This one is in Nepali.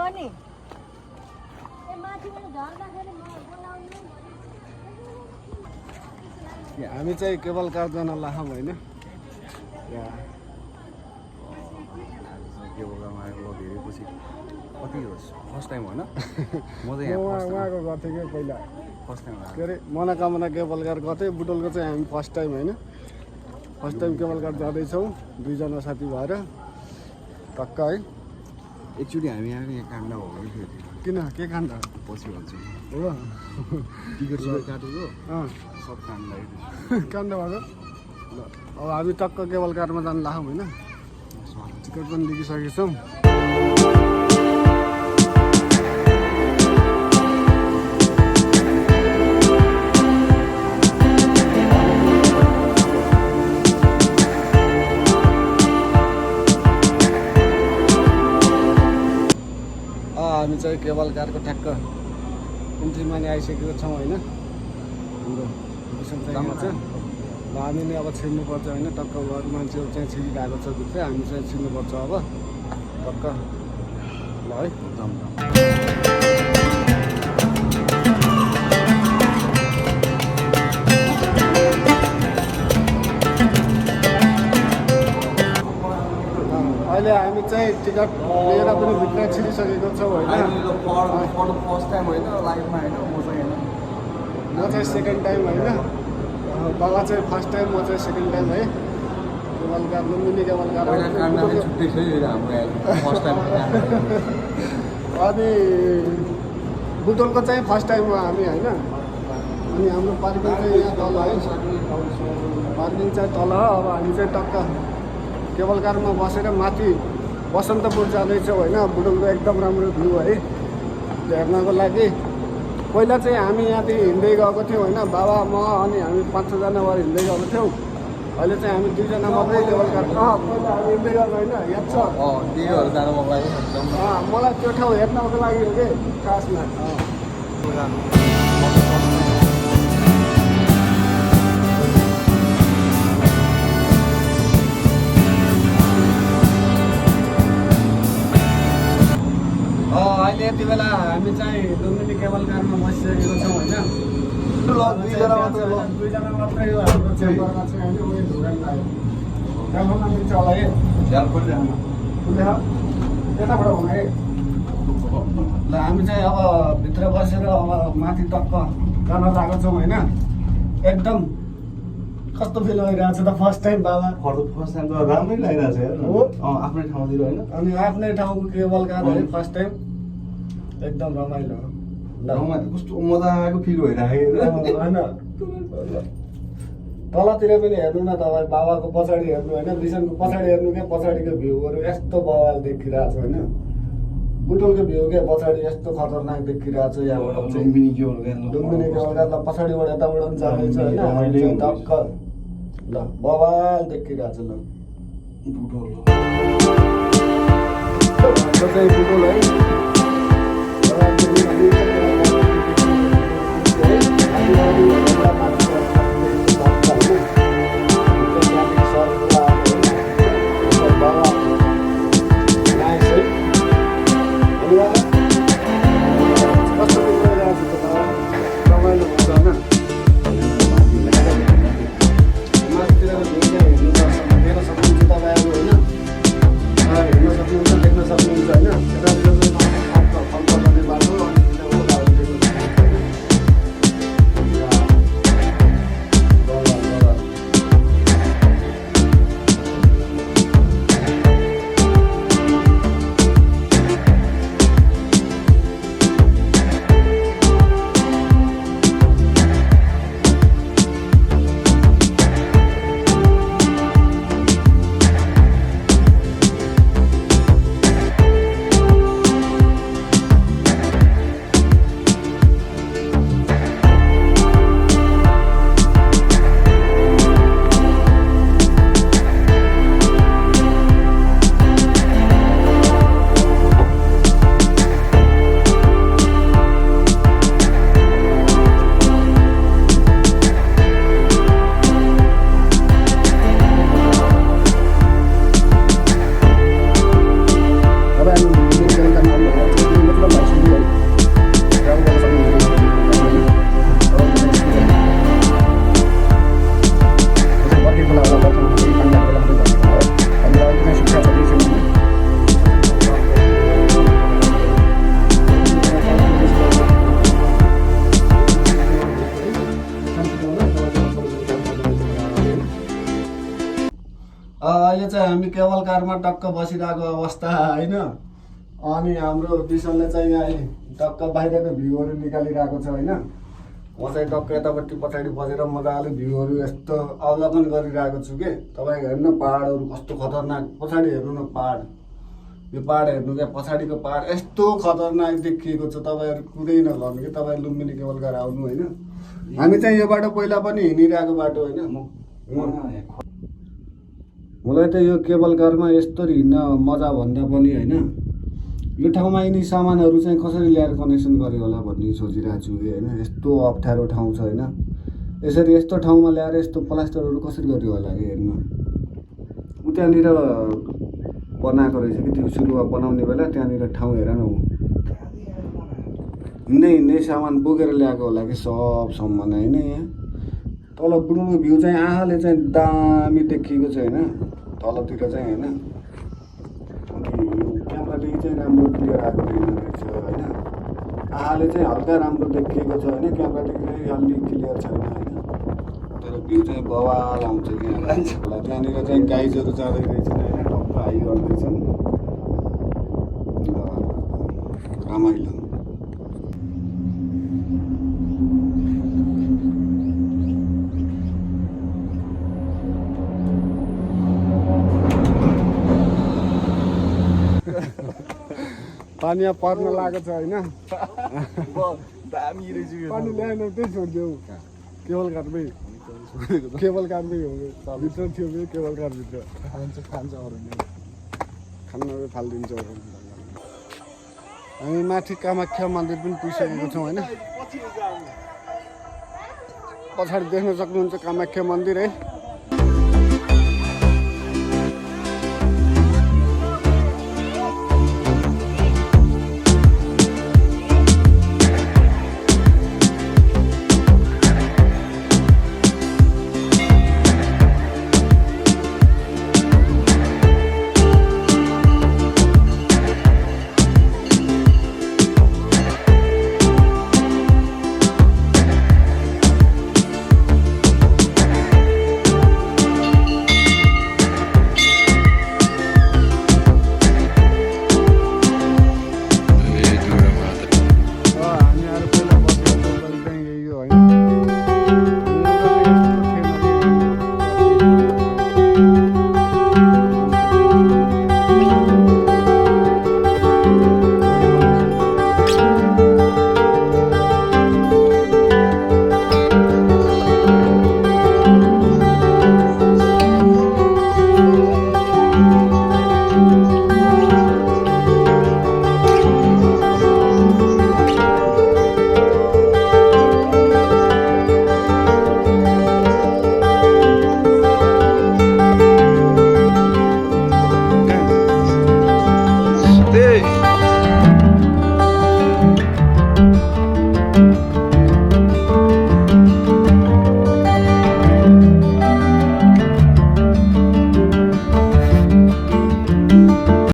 हो नि ए माथिबाट झर्दाखेरि म बोलाउनु हामी चाहिँ केबल कार जान लाखौँ होइन केबल कारमा आएको धेरै पछि कति हो फर्स्ट टाइम होइन म चाहिँ उहाँको गर्थेँ कि पहिला फर्स्ट टाइम के अरे मनोकामना केबल कार गर्थेँ बुटोलको चाहिँ हामी फर्स्ट टाइम होइन फर्स्ट टाइम केबल कार जाँदैछौँ दुईजना साथी भएर टक्क है एकचोटि हामी आएर यहाँ काण्ड भएको थियो किन के काण्ड पछि भन्छु हो टिकट काटेको सब काण्ड काण्ड भएको ल अब हामी टक्क केबल कारमा जानु लाखौँ होइन टिकट पनि लिइसकेको छौँ हामी चाहिँ केबल कारको ठ्याक्क इन्ट्रीमा नि आइसकेको छौँ होइन हाम्रो विषम चाहिँ ल हामी नै अब छिर्नुपर्छ होइन टक्क अरू मान्छेहरू चाहिँ छिरिरहेको छ भित्रै हामी चाहिँ छिर्नुपर्छ अब टक्क ल है अहिले हामी चाहिँ टिकट लिएर पनि भित्र छिरिसकेको छौँ होइन फर्स्ट टाइम होइन लाइफमा होइन म चाहिँ सेकेन्ड टाइम होइन बाबा चाहिँ फर्स्ट टाइम म चाहिँ सेकेन्ड टाइम है cable car Lumbini cable car छुट्टै छ हाम्रो फर्स्ट टाइम अनि बुटोलको चाहिँ फर्स्ट टाइम हो हामी होइन अनि हाम्रो पार्किङ चाहिँ यहाँ तल है पार्किङ चाहिँ तल हो अब हामी चाहिँ टक्क केबल कारमा बसेर माथि बसन्तपुर जाँदैछौँ होइन बुटोलको एकदम राम्रो भ्यू है हेर्नको लागि पहिला चाहिँ हामी यहाँदेखि हिँड्दै गएको थियौँ होइन बाबा म अनि हामी 5-6जना भएर हिँड्दै गएको थियौँ अहिले चाहिँ हामी 2जना मात्रै केबल कार पहिला हामी हिँड्दै गएको होइन याद छ मलाई त्यो ठाउँ हेर्नको लागि हो कि खासमा अहिले यति बेला हामी चाहिँ लुम्बिनी केबल कारमा बसिसकेको छौँ होइन दुईजना मात्रै हो हाम्रो चेम्बरमा चाहिँ होइन उयो ढुगान लाग्यो त्यहाँबाट मिल्छ होला है यताबाट हुने है ल हामी चाहिँ अब भित्र बसेर अब माथि टक्क जान लागेको छौँ होइन एकदम कस्तो फिल भइरहेको छ त फर्स्ट टाइम बाबा फर्स्ट टाइम त राम्रै लागिरहेको छ हो आफ्नै ठाउँतिर होइन अनि आफ्नै ठाउँको केबल कार है फर्स्ट टाइम एकदम रमाइलो हो कस्तो मजाको फिल भइरहेको होइन तलतिर पनि हेर्नु न तपाईँ बाबाको पछाडि हेर्नु होइन विजनको पछाडि हेर्नु क्या पछाडिको भ्यूहरू यस्तो बवाल देखिरहेको छ होइन बुटोलको भ्यू क्या पछाडि यस्तो खतरनाक देखिरहेको छ यहाँबाट लुम्बिनी केबल कार ल पछाडिबाट यताबाट पनि जाँदैछ होइन टक्क ल बवाल देखिरहेको छ ल बुटोल बुटोल है कारमा टक्क बसिरहेको अवस्था होइन। अनि हाम्रो विशालले चाहिँ अहिले टक्क बाहिरको भ्यूहरू निकालिरहेको छ होइन। म चाहिँ टक्क यतापट्टि पछाडि बसेर मजाले भ्यूहरू यस्तो अवलोकन गरिरहेको छु कि तपाईँको हेर्नु पहाडहरू कस्तो खतरनाक। पछाडि हेर्नु न पहाड, यो पहाड हेर्नु क्या, पछाडिको पहाड यस्तो खतरनाक देखिएको छ तपाईँहरू कुरै नगर्नु कि तपाईँ लुम्बिनी केबल कार आउनु होइन। हामी चाहिँ यो बाटो पहिला पनि हिँडिरहेको बाटो होइन। मलाई त यो केबल कारमा यस्तो हिँड्न मजा भन्दा पनि होइन, यो ठाउँमा यिनी सामानहरू चाहिँ कसरी ल्याएर कनेक्सन गऱ्यो होला भन्ने सोचिरहेको छु कि होइन। यस्तो अप्ठ्यारो ठाउँ छ होइन, यसरी यस्तो ठाउँमा ल्याएर यस्तो प्लास्टरहरू कसरी गर्यो होला कि हेर्नु। ऊ त्यहाँनिर बनाएको रहेछ कि त्यो सुरुमा बनाउने बेला त्यहाँनिर ठाउँ हेर न, ऊ हिँड्दै हिँड्दै सामान बोकेर ल्याएको होला कि सब सामान होइन। यहाँ तल बुढोको भ्यू चाहिँ आँखाले चाहिँ दामी देखिएको छ होइन, तलतिर चाहिँ होइन। अनि क्यामेरादेखि चाहिँ राम्रो क्लियर आएको छैन रहेछ होइन। आँखाले चाहिँ हल्का राम्रो देखिएको छ होइन, क्यामेरादेखि चाहिँ अलि क्लियर छैन होइन। तर भ्यू चाहिँ बवाल आउँछ कि होला। त्यहाँनिर चाहिँ गाइजहरू जाँदै रहेछन् होइन, टक्क हाई गर्दैछन्, रमाइलो। पानी यहाँ पर्न लागेको छ होइन। दामी रहेछ यो। पानी ल्याएन त्यही छोडिदेऊ, केबल कारमै केबल कारमै हो भित्र थियो कि केबल कारभित्र खान्छ अरूले खाना फालिदिन्छ। हामी माथि कामाख्या मन्दिर पनि पुगिसकेको छौँ होइन। पछाडि देख्न सक्नुहुन्छ कामाख्या मन्दिर है।